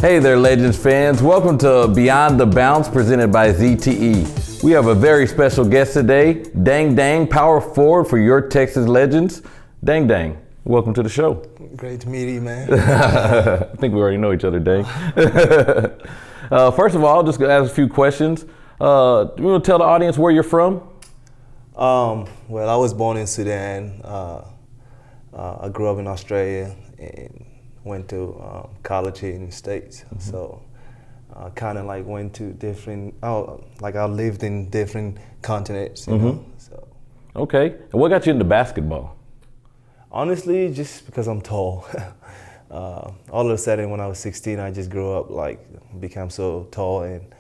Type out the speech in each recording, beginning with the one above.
Hey there, Legends fans. Welcome to Beyond the Bounce presented by ZTE. We have a very special guest today, Deng Deng, power forward for your Texas Legends. Deng Deng, welcome to the show. Great to meet you, man. I think we already know each other, Deng. First of all, I'll just ask a few questions. You want to tell the audience where you're from? Well, I was born in Sudan. I grew up in Australia and went to college here in the States. Mm-hmm. So kind of like went to different, I lived in different continents, you know. So. Okay, and what got you into basketball? Honestly, just because I'm tall. All of a sudden when I was 16, I just grew up, became so tall, and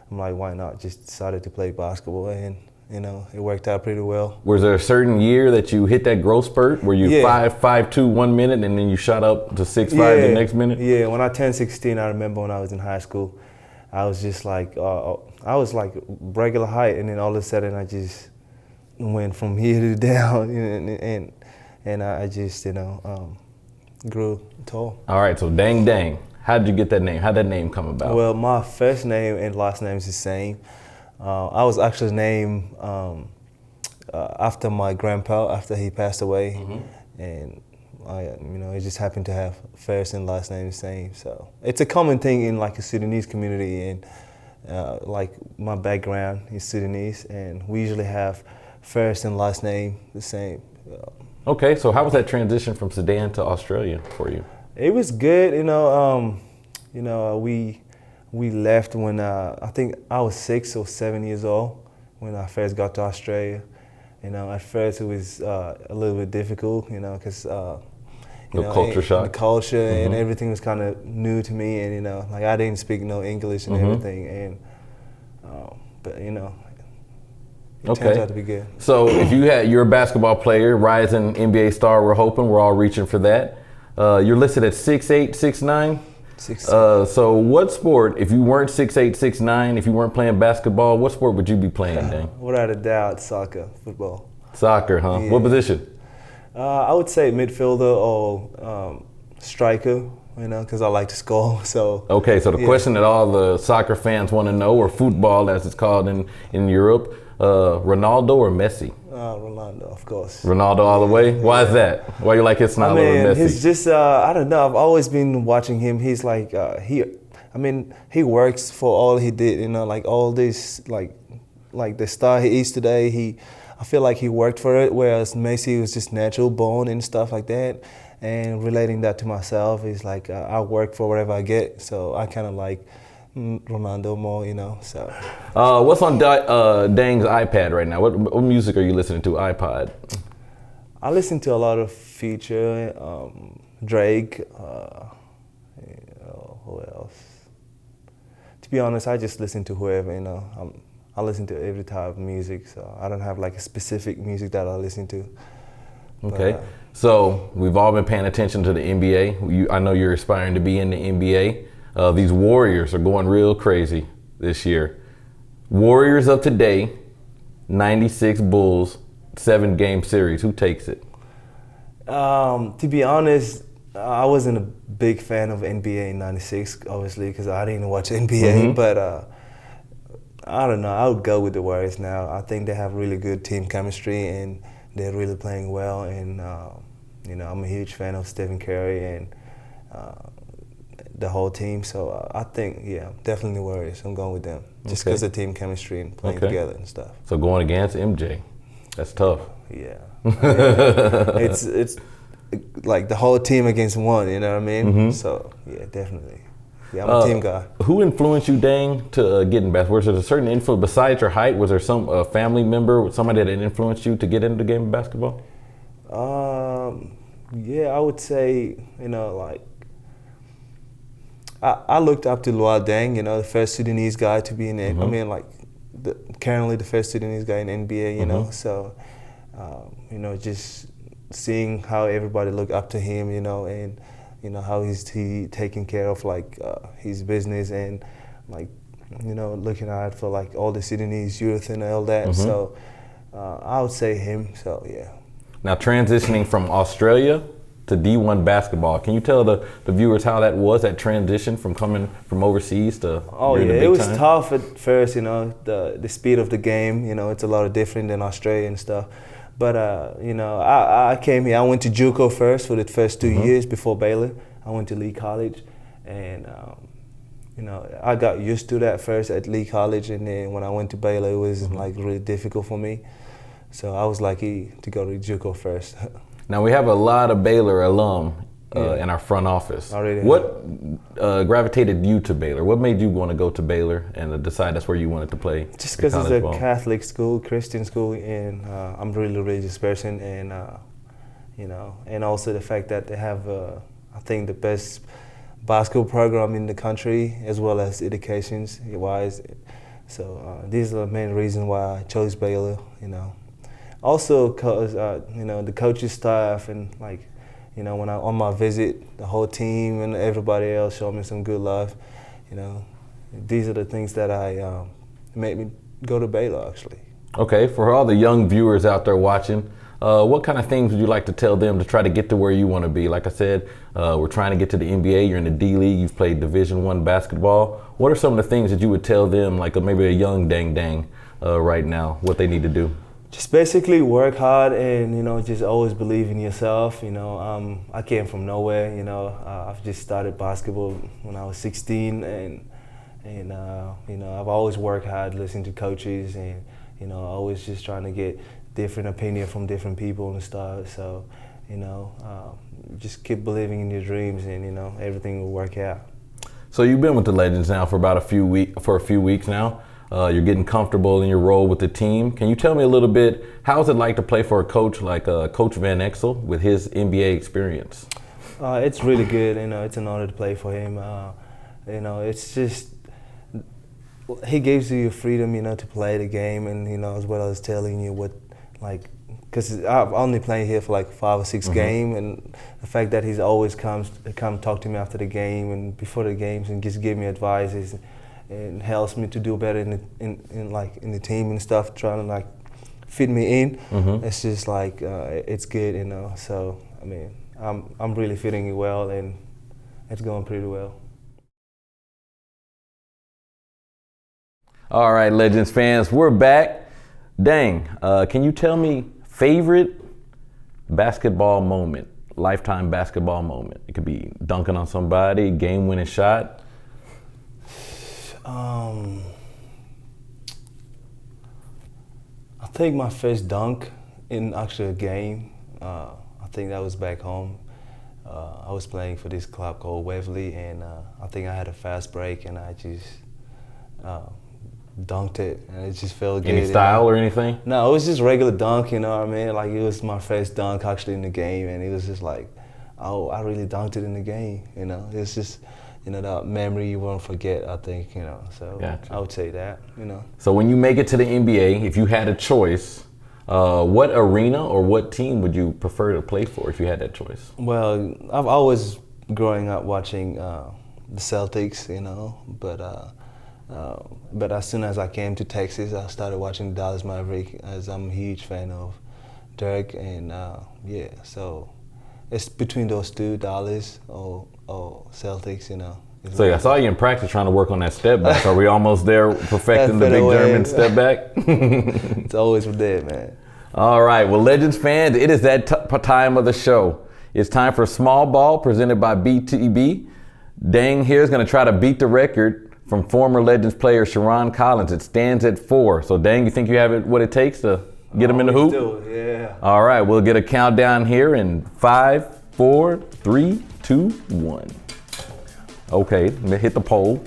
I'm like, why not? Just decided to play basketball, and you know, it worked out pretty well. Was there a certain year that you hit that growth spurt where you 5'2" 1 minute and then you shot up to 6'5" the next minute? Yeah, when I turned 16, I remember when I was in high school, I was just like, I was like regular height, and then all of a sudden I just went from here to down, and I just, you know, grew tall. All right, so Deng Deng, how did you get that name? How did that name come about? Well, my first name and last name is the same. I was actually named after my grandpa after he passed away, and it just happened to have first and last name the same. So it's a common thing in like a Sudanese community, and like my background is Sudanese, and we usually have first and last name the same. Okay, so how was that transition from Sudan to Australia for you? It was good, we left when I think I was 6 or 7 years old when I first got to Australia. You know, at first it was a little bit difficult, you know, because culture shock. The culture and everything was kind of new to me, and you know, like I didn't speak no English and everything, and but you know, it turns out to be good. So if you're a basketball player, rising NBA star, we're hoping, we're all reaching for that. You're listed at 6'8", 6'9". So what sport, if you weren't 6'8", 6'9", if you weren't playing basketball, what sport would you be playing, Deng? Without a doubt, soccer, football. Soccer, huh? Yeah. What position? I would say midfielder or striker, you know, because I like to score. So. Okay, so the question that all the soccer fans want to know, or football as it's called in Europe, Ronaldo or Messi? Ronaldo, of course. Ronaldo all the way? Why is that? Why you like his style over Messi? He's just, I don't know, I've always been watching him. He's like, he works for all he did, you know, like all this, like the star he is today, I feel like he worked for it, whereas Messi was just natural born and stuff like that. And relating that to myself is like, I work for whatever I get, so I kind of like Ronaldo more, you know. So, what's on Deng's iPad right now? What music are you listening to? iPod. I listen to a lot of Future, Drake. Who else? To be honest, I just listen to whoever, you know. I listen to every type of music, so I don't have like a specific music that I listen to. Okay. But, so we've all been paying attention to the NBA. I know you're aspiring to be in the NBA. These Warriors are going real crazy this year. Warriors of today, 96 Bulls, 7-game series. Who takes it? To be honest, I wasn't a big fan of NBA in 96, obviously, because I didn't watch NBA. But I don't know. I would go with the Warriors now. I think they have really good team chemistry, and they're really playing well. And, I'm a huge fan of Stephen Curry and the whole team, so I think, definitely Warriors. I'm going with them, just because of team chemistry and playing together and stuff. So going against MJ, that's tough. Yeah, it's like the whole team against one. You know what I mean? So yeah, definitely. Yeah, I'm a team guy. Who influenced you, Deng, to get in basketball? Was there a certain influence besides your height? Was there some family member, somebody that influenced you to get into the game of basketball? Yeah, I would say, I looked up to Luol Deng, the first Sudanese guy to be in it. Currently the first Sudanese guy in NBA, you know. So, just seeing how everybody looked up to him, and how he taking care of his business and looking out for all the Sudanese youth and all that. So, I would say him. So yeah. Now transitioning from Australia to D1 basketball. Can you tell the viewers how that was, that transition from coming from overseas to Oh in the yeah, big it was time? tough at first. The speed of the game. It's a lot different than Australia and stuff. But I came here. I went to JUCO first for the first 2 years before Baylor. I went to Lee College, and I got used to that first at Lee College, and then when I went to Baylor, it was like really difficult for me. So I was lucky to go to JUCO first. Now we have a lot of Baylor alum in our front office. Already. What gravitated you to Baylor? What made you want to go to Baylor and decide that's where you wanted to play? Just because it's a Catholic school, Christian school, and I'm a really religious person, and and also the fact that they have, I think, the best basketball program in the country, as well as educations wise. So these are the main reasons why I chose Baylor. Also because the coaching staff and when I on my visit, the whole team and everybody else showed me some good love. These are the things that made me go to Baylor, actually. Okay, for all the young viewers out there watching, what kind of things would you like to tell them to try to get to where you want to be? Like I said, we're trying to get to the NBA. You're in the D League. You've played Division I basketball. What are some of the things that you would tell them, like maybe a young Deng Deng right now, what they need to do? Just basically work hard and just always believe in yourself. I came from nowhere. I've just started basketball when I was 16, and I've always worked hard, listening to coaches, and always just trying to get different opinion from different people and stuff. So just keep believing in your dreams, and everything will work out. So you've been with the Legends now for about a few weeks now. You're getting comfortable in your role with the team. Can you tell me a little bit, how is it like to play for a coach like Coach Van Exel with his NBA experience? It's really good. It's an honor to play for him. It's just, he gives you freedom, to play the game, and as well as telling you what, because I've only played here for 5 or 6 games, and the fact that he's always come talk to me after the game and before the games and just give me advice and helps me to do better in the team and stuff, trying to fit me in. It's just it's good, So I'm really fitting it well, and it's going pretty well. All right, Legends fans, we're back. Deng, can you tell me favorite basketball moment, lifetime basketball moment? It could be dunking on somebody, game-winning shot. I think my first dunk in actually a game, I think that was back home. I was playing for this club called Waverly, and I think I had a fast break, and I just dunked it, and it just felt good. Any style or anything? No, it was just regular dunk, you know what I mean? It was my first dunk actually in the game, and it was just oh, I really dunked it in the game, It's just, that memory you won't forget, I think, So Gotcha. I would say that, So when you make it to the NBA, if you had a choice, what arena or what team would you prefer to play for if you had that choice? Well, I've always growing up watching the Celtics, but as soon as I came to Texas, I started watching Dallas Maverick, as I'm a huge fan of Dirk, and so it's between those two, Dallas or Celtics, So I saw you in practice trying to work on that step back. Are we almost there, perfecting the big German step back? It's always there, man. All right, well, Legends fans, it is that time of the show. It's time for Small Ball, presented by BTB. Deng here is going to try to beat the record from former Legends player Sharon Collins. It stands at 4. So, Deng, you think you have what it takes to get him in the hoop? Yeah. All right, we'll get a countdown here in 5, 4, 3, 2, 1. Okay, hit the pole.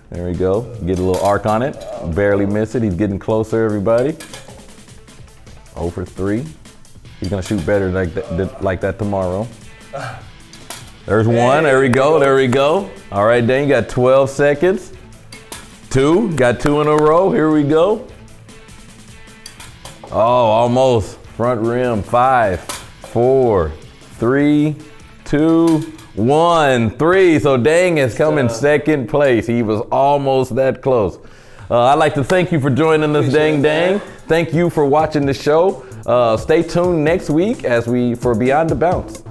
There we go. Get a little arc on it. Barely miss it. He's getting closer, everybody. 0 for 3. He's gonna shoot better like that tomorrow. There's 1. There we go. There we go. All right, Dan, you got 12 seconds. 2. Got 2 in a row. Here we go. Oh, almost. Front rim. 5, 4, 3, 2, 1, 3. So Deng is coming second place. He was almost that close. I'd like to thank you for joining us, Deng Deng. Thank you for watching the show. Stay tuned next week for Beyond the Bounce.